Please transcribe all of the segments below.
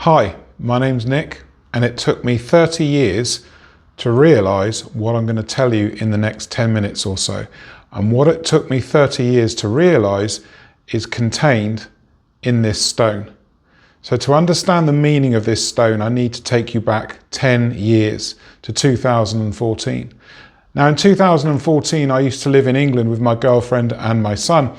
Hi, my name's Nick, and it took me 30 years to realise what I'm going to tell you in the next 10 minutes or so. And what it took me 30 years to realise is contained in this stone. So to understand the meaning of this stone, I need to take you back 10 years to 2014. Now in 2014, I used to live in England with my girlfriend and my son.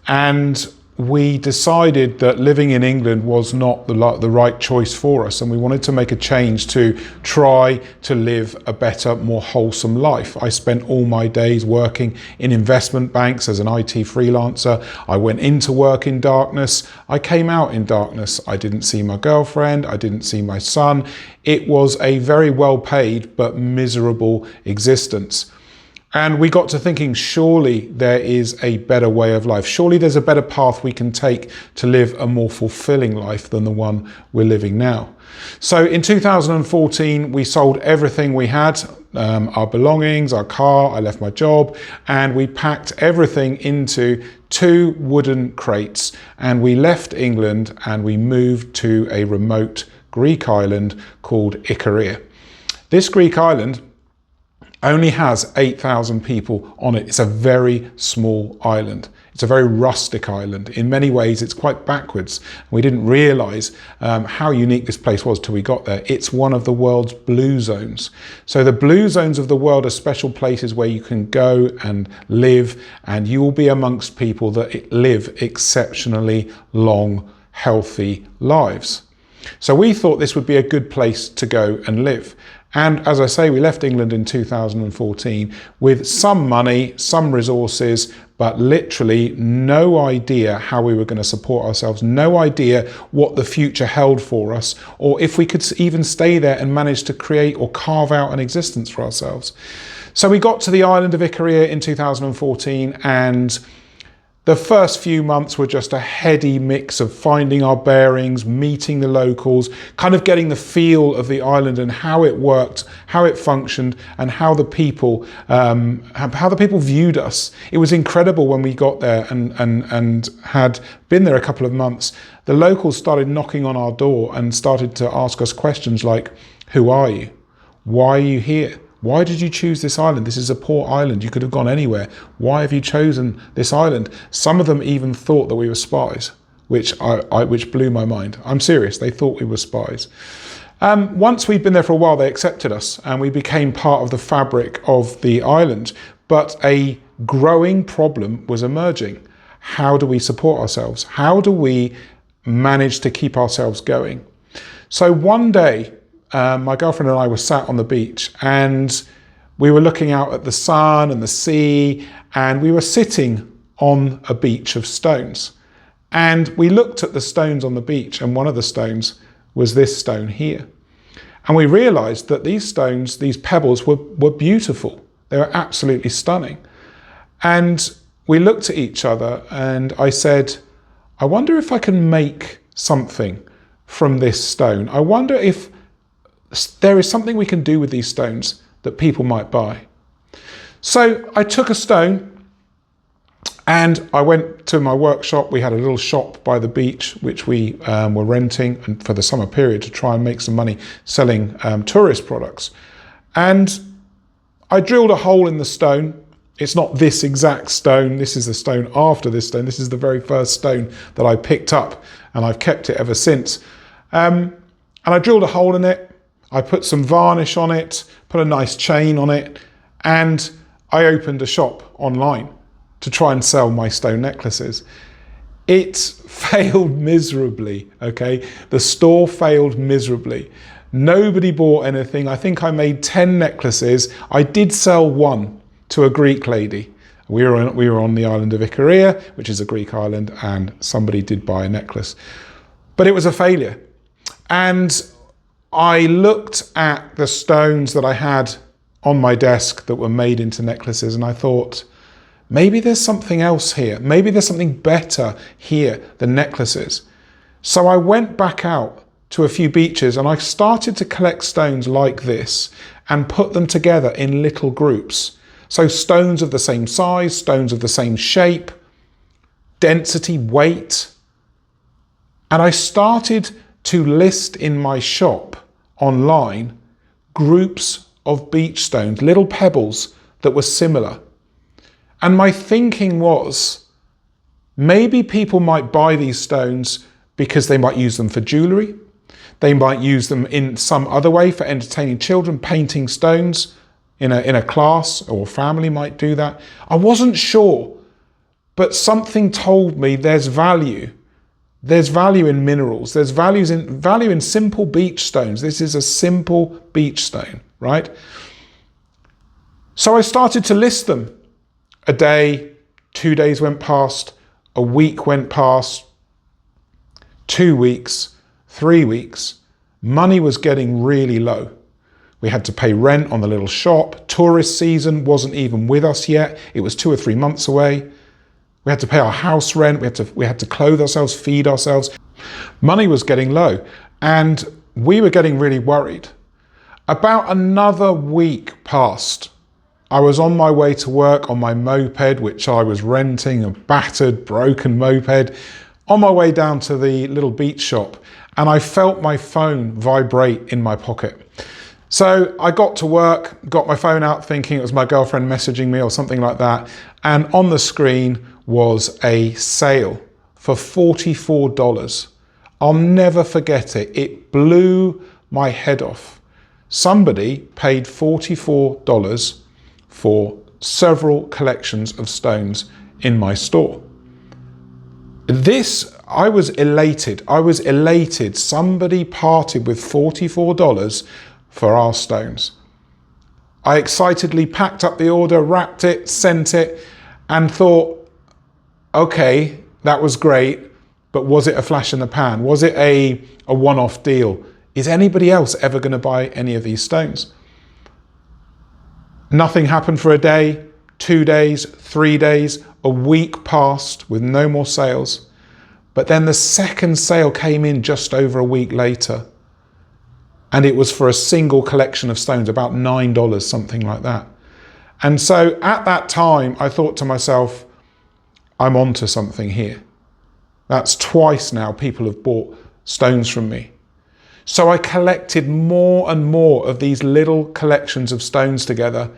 And we decided that living in England was not the right choice for us, and we wanted to make a change to try to live a better, more wholesome life. I spent all my days working in investment banks as an IT freelancer. I went into work in darkness. I came out in darkness. I didn't see my girlfriend. I didn't see my son. It was a very well paid but miserable existence. And we got to thinking, surely there is a better way of life. Surely there's a better path we can take to live a more fulfilling life than the one we're living now. So in 2014, we sold everything we had, our belongings, our car, I left my job, and we packed everything into 2 wooden crates. And we left England and we moved to a remote Greek island called Icaria. This Greek island only has 8,000 people on it. It's a very small island. It's a very rustic island. In many ways, it's quite backwards. We didn't realise how unique this place was till we got there. It's one of the world's blue zones. So the blue zones of the world are special places where you can go and live, and you will be amongst people that live exceptionally long, healthy lives. So we thought this would be a good place to go and live. And as I say, we left England in 2014 with some money, some resources, but literally no idea how we were going to support ourselves, no idea what the future held for us, or if we could even stay there and manage to create or carve out an existence for ourselves. So we got to the island of Icaria in 2014, and the first few months were just a heady mix of finding our bearings, meeting the locals, kind of getting the feel of the island and how it worked, how it functioned, and how the people viewed us. It was incredible when we got there and had been there a couple of months. The locals started knocking on our door and started to ask us questions like, "Who are you? Why are you here? Why did you choose this island? This is a poor island. You could have gone anywhere. Why have you chosen this island?" Some of them even thought that we were spies, which blew my mind. I'm serious. They thought we were spies. Once we'd been there for a while, they accepted us and we became part of the fabric of the island. But a growing problem was emerging. How do we support ourselves? How do we manage to keep ourselves going? So one day, my girlfriend and I were sat on the beach and we were looking out at the sun and the sea, and we were sitting on a beach of stones. And we looked at the stones on the beach, and one of the stones was this stone here. And we realized that these stones, these pebbles were beautiful. They were absolutely stunning. And we looked at each other and I said, I wonder if I can make something from this stone. I wonder if there is something we can do with these stones that people might buy. So I took a stone and I went to my workshop. We had a little shop by the beach, which we were renting and for the summer period to try and make some money selling tourist products. And I drilled a hole in the stone. It's not this exact stone. This is the stone after this stone. This is the very first stone that I picked up, and I've kept it ever since. And I drilled a hole in it. I put some varnish on it, put a nice chain on it, and I opened a shop online to try and sell my stone necklaces. It failed miserably, okay? The store failed miserably. Nobody bought anything. I think I made 10 necklaces. I did sell one to a Greek lady. We were on the island of Icaria, which is a Greek island, and somebody did buy a necklace. But it was a failure. And I looked at the stones that I had on my desk that were made into necklaces, and I thought, maybe there's something else here. Maybe there's something better here than necklaces. So I went back out to a few beaches and I started to collect stones like this and put them together in little groups. So stones of the same size, stones of the same shape, density, weight. And I started to list in my shop online groups of beach stones, little pebbles that were similar. And my thinking was, maybe people might buy these stones because they might use them for jewellery. They might use them in some other way for entertaining children, painting stones in a class, or family might do that. I wasn't sure, but something told me there's value. There's value in minerals. There's value in simple beach stones. This is a simple beach stone, right? So I started to list them. A day, 2 days went past, a week went past, 2 weeks, 3 weeks. Money was getting really low. We had to pay rent on the little shop. Tourist season wasn't even with us yet. It was 2 or 3 months away. We had to pay our house rent. We had to clothe ourselves, feed ourselves. Money was getting low, and we were getting really worried. About another week passed. I was on my way to work on my moped, which I was renting, a battered, broken moped, on my way down to the little beach shop, and I felt my phone vibrate in my pocket. So I got to work, got my phone out thinking it was my girlfriend messaging me or something like that, and on the screen was a sale for $44. I'll never forget it. It blew my head off. Somebody paid $44 for several collections of stones in my store. I was elated. I was elated. Somebody parted with $44 for our stones. I excitedly packed up the order, wrapped it, sent it, and thought, okay, that was great, but was it a flash in the pan? Was it a one-off deal? Is anybody else ever going to buy any of these stones? Nothing happened for a day, 2 days, 3 days, a week passed with no more sales. But then the second sale came in just over a week later. And it was for a single collection of stones, about $9, something like that. And so at that time, I thought to myself, I'm onto something here. That's twice now people have bought stones from me. So I collected more and more of these little collections of stones together,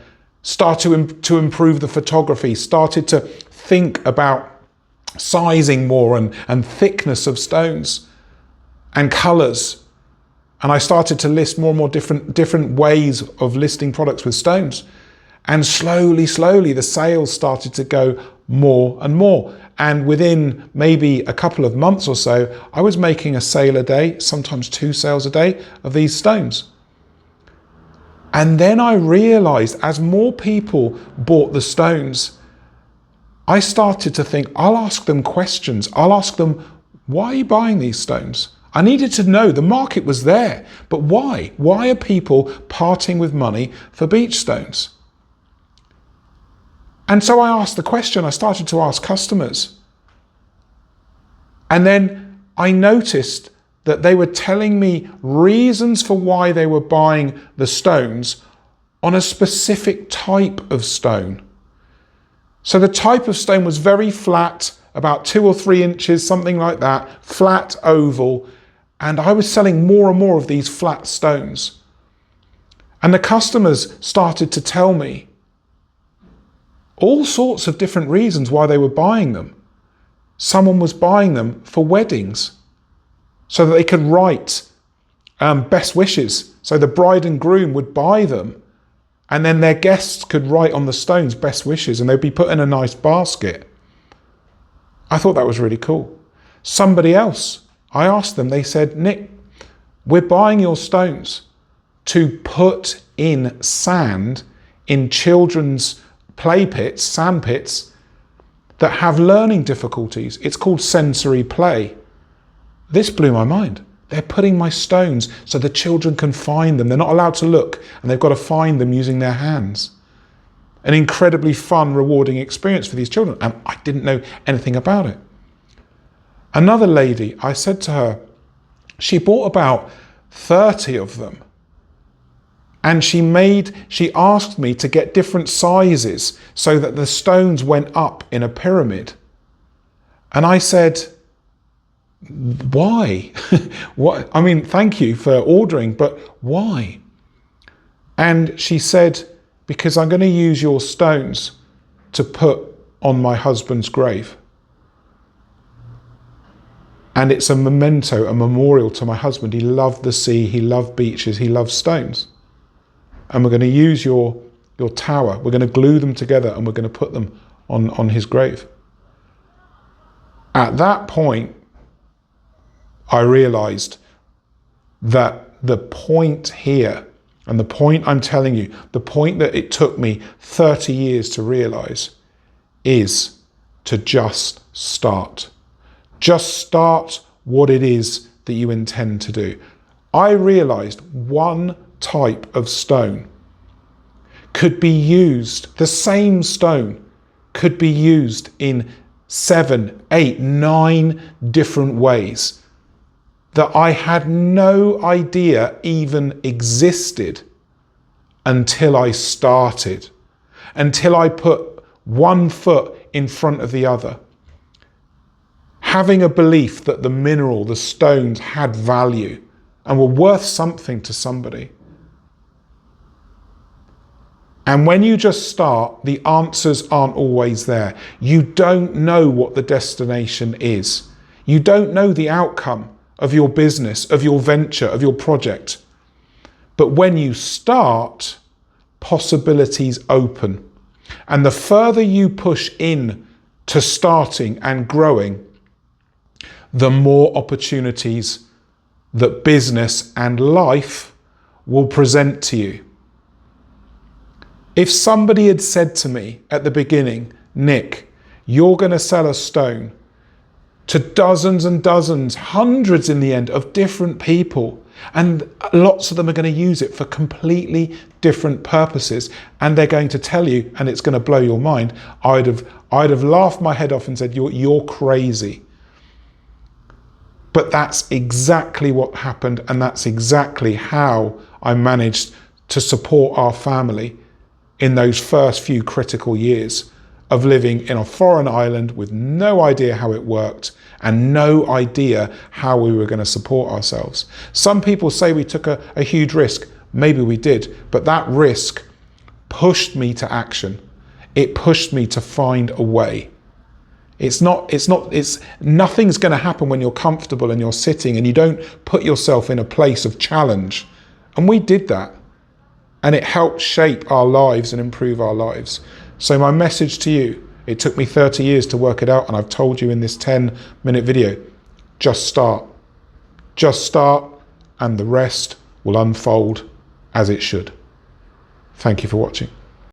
started to improve the photography, started to think about sizing more and thickness of stones and colours. And I started to list more and more different ways of listing products with stones. And slowly, the sales started to go more and more. And within maybe a couple of months or so, I was making a sale a day, sometimes 2 sales a day of these stones. And then I realized as more people bought the stones, I started to think, I'll ask them questions. I'll ask them, why are you buying these stones? I needed to know. The market was there, but why? Why are people parting with money for beach stones? And so I asked the question. I started to ask customers. And then I noticed that they were telling me reasons for why they were buying the stones on a specific type of stone. So the type of stone was very flat, about 2 or 3 inches, something like that, flat, oval. And I was selling more and more of these flat stones. And the customers started to tell me all sorts of different reasons why they were buying them. Someone was buying them for weddings so that they could write best wishes. So the bride and groom would buy them, and then their guests could write on the stones best wishes, and they'd be put in a nice basket. I thought that was really cool. Somebody else, I asked them, they said, Nick, we're buying your stones to put in sand in children's play pits, sand pits, that have learning difficulties. It's called sensory play. This blew my mind. They're putting my stones so the children can find them. They're not allowed to look, and they've got to find them using their hands. An incredibly fun, rewarding experience for these children. And I didn't know anything about it. Another lady, I said to her, she bought about 30 of them. And she asked me to get different sizes so that the stones went up in a pyramid. And I said, why? What? I mean, thank you for ordering, but why? And she said, because I'm going to use your stones to put on my husband's grave. And it's a memento, a memorial to my husband. He loved the sea, he loved beaches, he loved stones. And we're going to use your tower, we're going to glue them together and we're going to put them on his grave. At that point, I realized that the point here, and the point I'm telling you, the point that it took me 30 years to realize, is to just start. Just start what it is that you intend to do. I realized one type of stone could be used, the same stone could be used in 7, 8, 9 different ways that I had no idea even existed until I started, until I put one foot in front of the other. Having a belief that the mineral, the stones had value and were worth something to somebody. And when you just start, the answers aren't always there. You don't know what the destination is. You don't know the outcome of your business, of your venture, of your project. But when you start, possibilities open. And the further you push in to starting and growing, the more opportunities that business and life will present to you. If somebody had said to me at the beginning, Nick, you're going to sell a stone to dozens and dozens, hundreds in the end, of different people, and lots of them are going to use it for completely different purposes, and they're going to tell you, and it's going to blow your mind, I'd have laughed my head off and said, you're crazy. But that's exactly what happened, and that's exactly how I managed to support our family in those first few critical years of living in a foreign island with no idea how it worked and no idea how we were going to support ourselves. Some people say we took a huge risk. Maybe we did, but that risk pushed me to action. It pushed me to find a way. Nothing's going to happen when you're comfortable and you're sitting and you don't put yourself in a place of challenge. And we did that. And it helped shape our lives and improve our lives. So my message to you, it took me 30 years to work it out, and I've told you in this 10-minute video, just start. Just start, and the rest will unfold as it should. Thank you for watching.